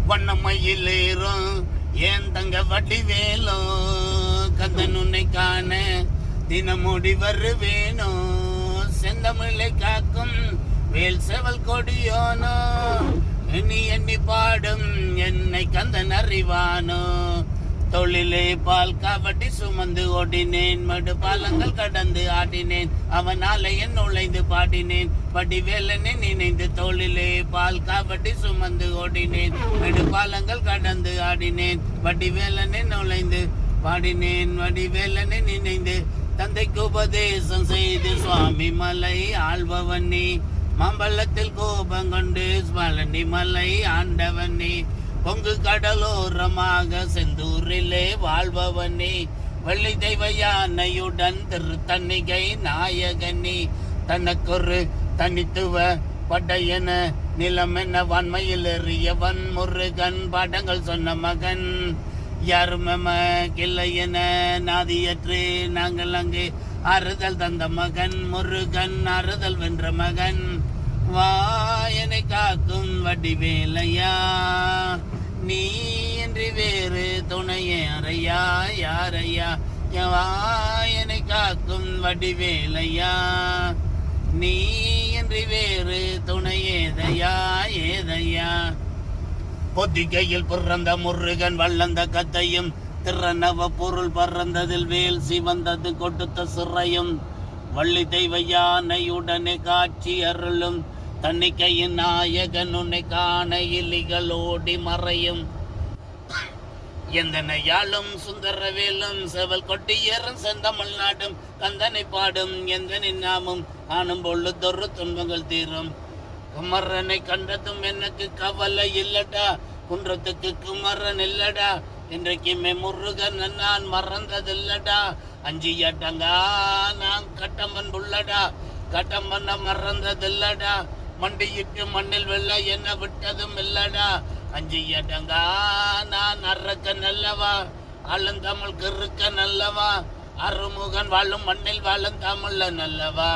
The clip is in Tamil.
வண்ணமயிலேறும் ஏன் தங்க வடிவேலோ கந்தன் உன்னை காண தினமுடி வருவேனோ செந்தமிழை காக்கும் வேல் செவல் கொடியோனோ எண்ணி எண்ணி பாடும் என்னை கந்தன் அறிவானோ தொழிலே பால் காவட்டி சுமந்து ஓடினேன் மடு பாலங்கள் கடந்து ஆடினேன் அவனால என் நுழைந்து பாடினேன் வடிவேலனை நினைந்து தொழிலே பால் காவட்டி சுமந்து ஓடினேன் மடு பாலங்கள் கடந்து ஆடினேன் வடிவேலனை நுழைந்து பாடினேன் வடிவேலனை நினைந்து தந்தைக்கு உபதேசம் செய்து சுவாமி மலை ஆள்பவன் நீ மாம்பழத்தில் கோபம் கொண்டு பழனி மலை ஆண்டவன் நீ பொங்கு கடலோரமாக செந்தூரிலே வாழ்பவனே வெள்ளி தெய்வ யானையுடன் திருத்தன்னிகை நாயகனி தனக்கொரு தனித்துவ படையென நிலமென வன்மையில் எறியவன் முருகன் பாடங்கள் சொன்ன மகன் யாருமெம கிளை என நாதியற்று நாங்கள் அங்கு ஆறுதல் தந்த மகன் முருகன் ஆறுதல் வென்ற மகன் வாயனை காக்கும் வடிவேலையா நீ என்று வேறு துணையே அறையா யாரையா வாயனை காக்கும் வடிவேலையா நீ என்று வேறு துணையேதையா ஏதையா பொதிகையில் பிறந்த முருகன் வள்ளந்த கத்தையும் திறனவ பொருள் பறந்ததில் வேல் சிவந்தது கொடுத்த சிறையும் வள்ளி தெய்வ யானையுடனே காட்சி அருளும் தன்னிக்கையின் நாயகன் உன்னை காண இலிகள் ஓடி மறையும் எந்தனையாளும் சுந்தரவேலும் செவல் கொட்டியரும் செந்தமிழ் நாடும் கந்தனை பாடும் எந்தனின் நாமும் ஆனும் பொழுதொரு துன்பங்கள் தீரும் குமரனை கண்டதும் எனக்கு கவலை இல்லடா குன்றத்துக்கு குமரன் இல்லடா இன்றைக்குமே முருகன் நான் மறந்ததில்லடா அஞ்சியட்டங்கா நான் கட்டம்பன் புள்ளடா கட்டம்பண்ண மறந்ததில்லடா மண்டியிட்டு மண்ணில் வெள்ள என்ன விட்டதும் இல்லடா அஞ்சியட்டங்கா நான் அறக்க நல்லவா ஆளுந்தமிழ் கிருக்க நல்லவா அருமுகன் வாழும் மண்ணில் வாழும் தமிழ நல்லவா